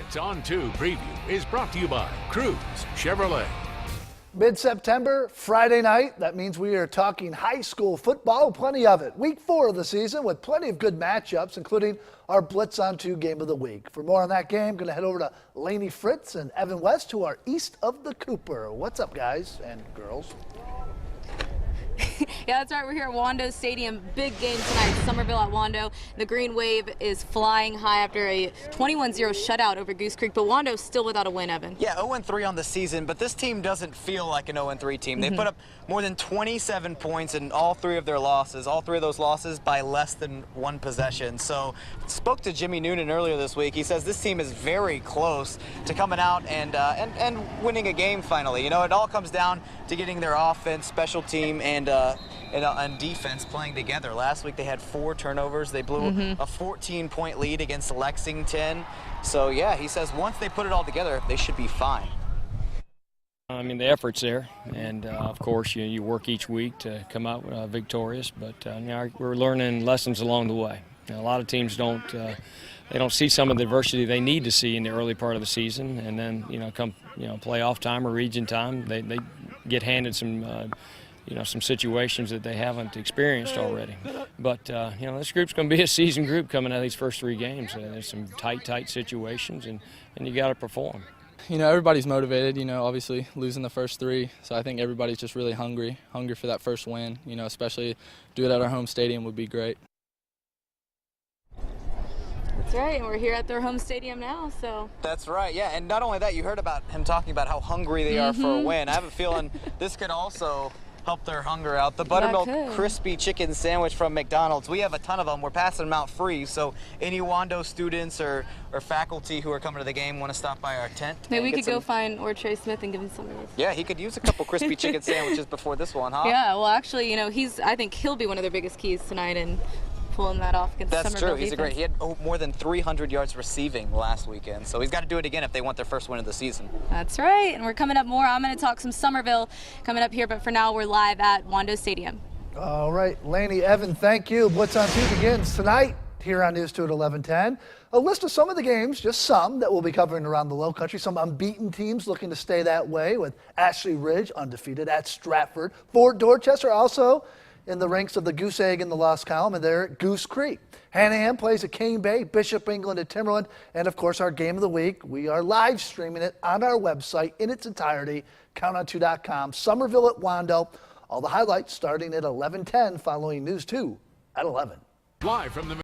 Blitz on 2 preview is brought to you by Cruise Chevrolet. Mid-September, Friday night. That means we are talking high school football, plenty of it. Week 4 of the season with plenty of good matchups, including our Blitz on 2 game of the week. For more on that game, going to head over to Laney Fritz and Evan West, who are east of the Cooper. What's up, guys and girls? Yeah, that's right. We're here at Wando Stadium. Big game tonight. Somerville at Wando. The Green Wave is flying high after a 21-0 shutout over Goose Creek, but Wando's still without a win, Evan. Yeah, 0-3 on the season, but this team doesn't feel like an 0-3 team. They put up more than 27 points in all 3 of their losses. All 3 of those losses by less than 1 possession. So, spoke to Jimmy Noonan earlier this week. He says this team is very close to coming out and winning a game finally. You know, it all comes down to getting their offense, special team, and defense playing together. Last week they had 4 turnovers. They blew a 14-point lead against Lexington. So yeah, he says once they put it all together, they should be fine. I mean, the effort's there, and of course you work each week to come out victorious. But you know, we're learning lessons along the way. You know, a lot of teams don't see some of the adversity they need to see in the early part of the season, and then come playoff time or region time, they get handed some. Some situations that they haven't experienced already. But, this group's going to be a seasoned group coming out of these first 3 games. There's some tight situations, and you got to perform. Everybody's motivated, obviously losing the first 3. So I think everybody's just really hungry for that first win, especially do it at our home stadium would be great. That's right, and we're here at their home stadium now, so. That's right, yeah, and not only that, you heard about him talking about how hungry they are for a win. I have a feeling this could also help their hunger out. The buttermilk crispy chicken sandwich from McDonald's, we have a ton of them. We're passing them out free, so any Wando students or faculty who are coming to the game want to stop by our tent. Maybe we could go find Trey Smith and give him some of these. Yeah, he could use a couple crispy chicken sandwiches before this one, huh? Yeah, well actually, I think he'll be one of their biggest keys tonight in pulling that off against That's Somerville true. He's defense. He had more than 300 yards receiving last weekend, so he's got to do it again if they want their first win of the season. That's right, and we're coming up more. I'm going to talk some Somerville coming up here, but for now we're live at Wando Stadium. All right, Laney, Evan, thank you. Blitz on 2 begins tonight here on News 2 at 11:10. A list of some of the games, just some, that we'll be covering around the Low Country. Some unbeaten teams looking to stay that way, with Ashley Ridge undefeated at Stratford. Fort Dorchester also in the ranks of the Goose Egg in the loss column, and they're at Goose Creek. Hanahan plays at Cane Bay, Bishop England at Timberland, and of course our game of the week. We are live streaming it on our website in its entirety, counton2.com. Somerville at Wando. All the highlights starting at 11:10 following News 2 at 11. Live from the